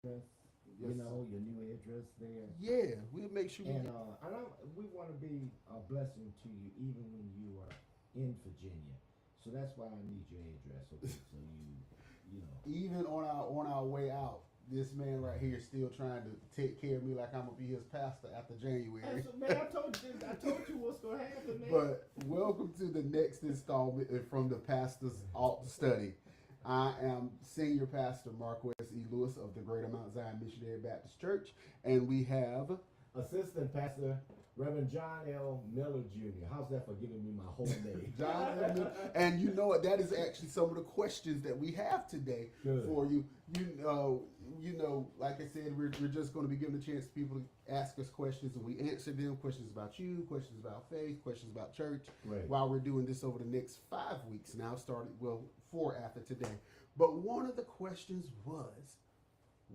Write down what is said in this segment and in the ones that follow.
address, Yes, sir. your new address there. Yeah, we'll make sure we And get. we want to be a blessing to you even when you are in Virginia. So that's why I need your address, okay? So you know. Even on our way out, this man right here is still trying to take care of me like I'm gonna be his pastor after January. Man, I told you this. I told you what's gonna happen, man. But welcome to the next installment from the Pastor's Alt Study. I am Senior Pastor Marques E. Lewis of the Greater Mount Zion Missionary Baptist Church, and we have Assistant Pastor Reverend John L. Miller Jr. How's that for giving me my whole name? John L. Miller. And you know what? That is actually some of the questions that we have today Good. for you. Like I said, we're just going to be giving a chance to people to ask us questions, and we answer them. Questions about you, questions about faith, questions about church. Right. While we're doing this over the next 5 weeks now, starting 4 after today. But one of the questions was,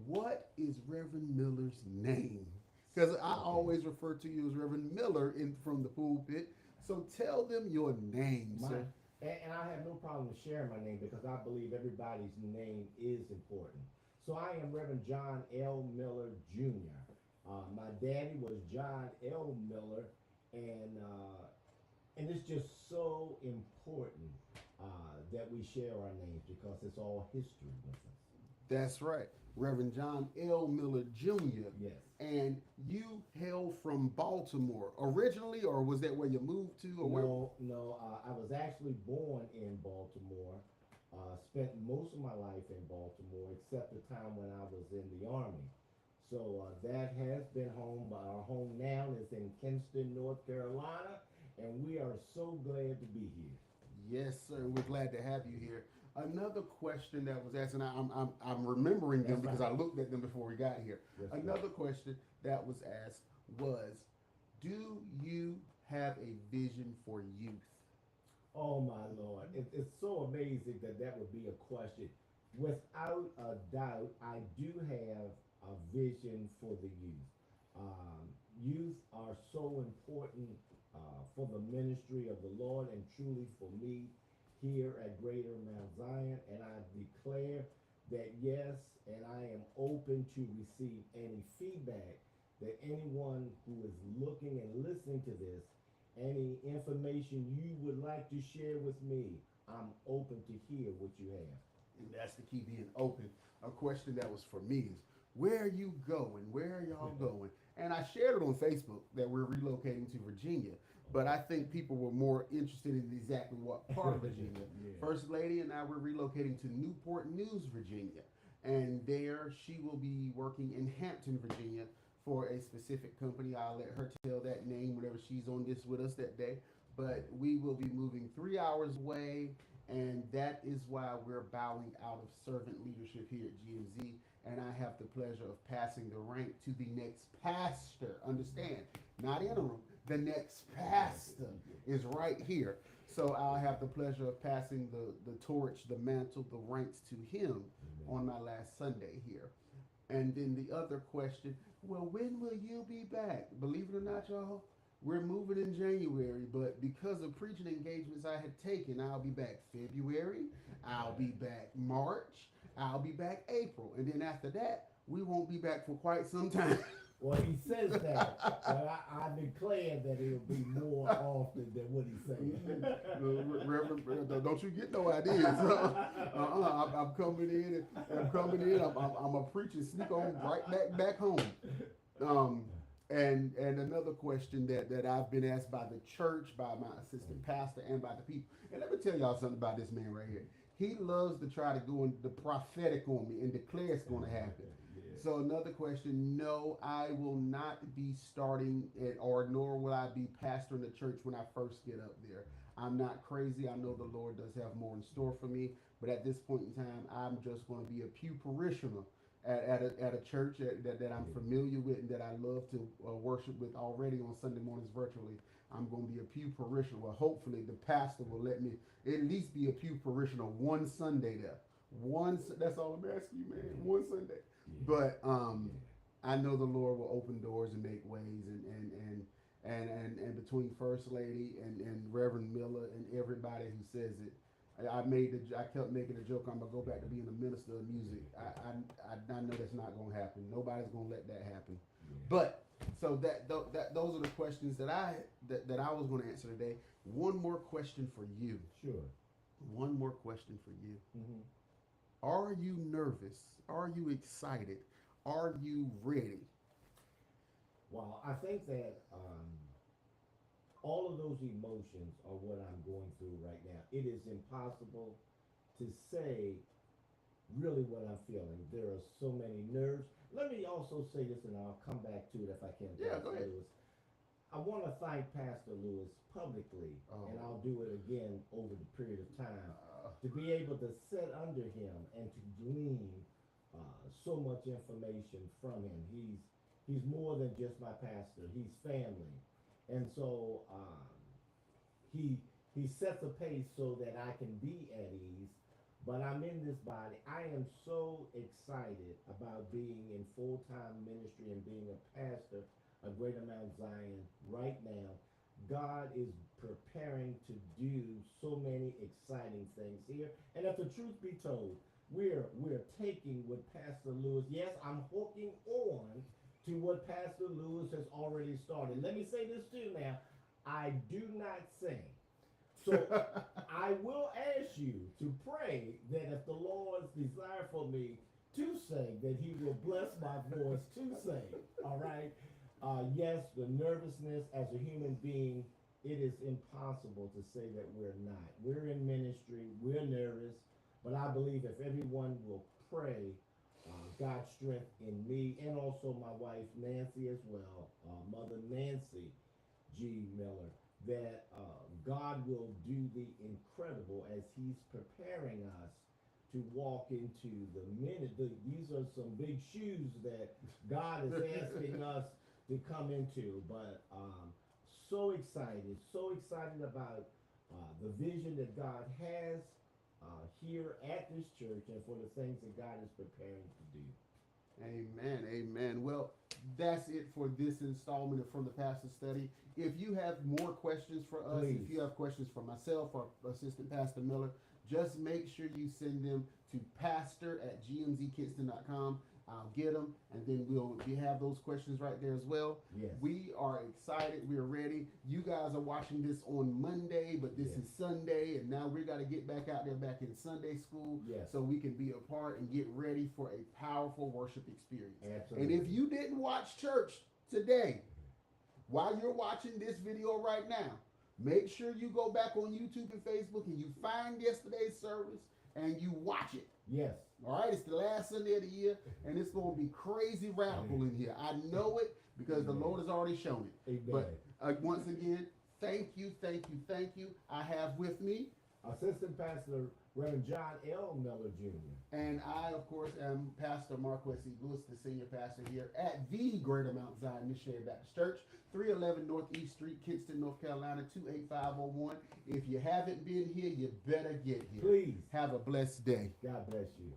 what is Reverend Miller's name? Because I always refer to you as Reverend Miller from the pulpit. So tell them your name, sir. And I have no problem sharing my name because I believe everybody's name is important. So I am Reverend John L. Miller Jr. My daddy was John L. Miller, and uh, and it's just so important that we share our names because it's all history with us. That's right. Reverend John L. Miller Jr. Yes. And you hail from Baltimore originally, or was that where you moved to? Or No. I was actually born in Baltimore. Spent most of my life in Baltimore, except the time when I was in the army. So that has been home. But our home now is in Kinston, North Carolina, and we are so glad to be here. Yes, sir. We're glad to have you here. Another question that was asked, and I'm remembering them That's because right. I looked at them before we got here. Yes, sir. Another question that was asked was, do you have a vision for youth? Oh my Lord. It's so amazing that that would be a question. Without a doubt, I do have a vision for the youth. Youth are so important for the ministry of the Lord and truly for me here at Greater Mount Zion. And I declare that yes, and I am open to receive any feedback that anyone who is looking and listening to this, any information you would like to share with me, I'm open to hear what you have. And that's the key, being open. A question that was for me is, where are you going? Where are y'all going? And I shared it on Facebook that we're relocating to Virginia, but I think people were more interested in exactly what part of Virginia. Yeah. First Lady and I were relocating to Newport News, Virginia, and there she will be working in Hampton, Virginia, for a specific company. I'll let her tell that name whenever she's on this with us that day. But we will be moving 3 hours away, and that is why we're bowing out of servant leadership here at GMZ. And I have the pleasure of passing the rank to the next pastor. Understand, not interim. The next pastor is right here. So I'll have the pleasure of passing the torch, the mantle, the ranks to him on my last Sunday here. And then the other question, well, when will you be back? Believe it or not, y'all, we're moving in January, but because of preaching engagements I had taken, I'll be back February, I'll be back March, I'll be back April, and then after that, we won't be back for quite some time. Well, he says that, but I declare that it'll be more often than what he's saying. Reverend, don't you get no ideas. I'm coming in, and I'm coming in. I'm a preacher, sneak on right back home. Um, and another question that I've been asked by the church, by my assistant pastor, and by the people. And let me tell y'all something about this man right here. He loves to try to go in the prophetic on me and declare it's going to happen. Yeah. So another question: no, I will not be starting it, or nor will I be pastoring the church when I first get up there. I'm not crazy. I know the Lord does have more in store for me, but at this point in time, I'm just going to be a pew parishioner at a church that I'm familiar with and that I love to worship with already on Sunday mornings virtually. I'm going to be a pew parishioner. Well, hopefully the pastor will let me at least be a pew parishioner one Sunday there. That's all I'm asking you, man. One Sunday. Yeah. But Yeah. I know the Lord will open doors and make ways, and between First Lady and Reverend Miller and everybody who says it, I kept making a joke. I'm gonna go back to being a minister of music. I know that's not gonna happen. Nobody's gonna let that happen. Yeah. But so that those are the questions that I was gonna answer today. One more question for you. Sure. One more question for you. Hmm. Are you nervous? Are you excited? Are you ready? Well, I think that all of those emotions are what I'm going through right now. It is impossible to say really what I'm feeling. There are so many nerves. Let me also say this, and I'll come back to it if I can, Yeah, go Pastor ahead. Lewis. I want to thank Pastor Lewis publicly, and Oh. I'll do it again over the period of time, Uh, to be able to sit under him and to glean so much information from him. He's more than just my pastor. He's family, and so he sets a pace so that I can be at ease. But I'm in this body. I am so excited about being in full time ministry and being a pastor of Greater Mount Zion right now. God is preparing to do so many exciting things here. And if the truth be told, we're taking what Pastor Lewis. Yes, I'm hooking on to what Pastor Lewis has already started. Let me say this too now. I do not sing. So I will ask you to pray that if the Lord's desire for me to sing, that He will bless my voice to sing. All right. Yes, the nervousness as a human being, it is impossible to say that we're not. We're in ministry, we're nervous, but I believe if everyone will pray God's strength in me and also my wife Nancy as well, Mother Nancy G. Miller, that God will do the incredible as He's preparing us to walk into the minute. These are some big shoes that God is asking us to come into. But so excited about the vision that God has here at this church and for the things that God is preparing to do. Amen. Amen. Well, that's it for this installment of From the Pastor Study. If you have more questions for us, Please. if you have questions for myself or Assistant Pastor Miller, just make sure you send them to pastor@gmzkinston.com. I'll get them, and then we have those questions right there as well. Yes. We are excited. We are ready. You guys are watching this on Monday, but this Yes. is Sunday, and now we got to get back out there, back in Sunday school, Yes. so we can be a part and get ready for a powerful worship experience. Absolutely. And if you didn't watch church today, while you're watching this video right now, make sure you go back on YouTube and Facebook and you find yesterday's service and you watch it. Yes. All right, it's the last Sunday of the year, and it's going to be crazy radical in here. I know it because the Lord has already shown it. Amen. But once again, thank you, thank you, thank you. I have with me, Assistant Pastor Reverend John L. Miller Jr. and I, of course, am Pastor Marques E. Lewis, the senior pastor here at the Greater Mount Zion Missionary Baptist Church, 311 Northeast Street, Kinston, North Carolina, 28501. If you haven't been here, you better get here. Please. Have a blessed day. God bless you.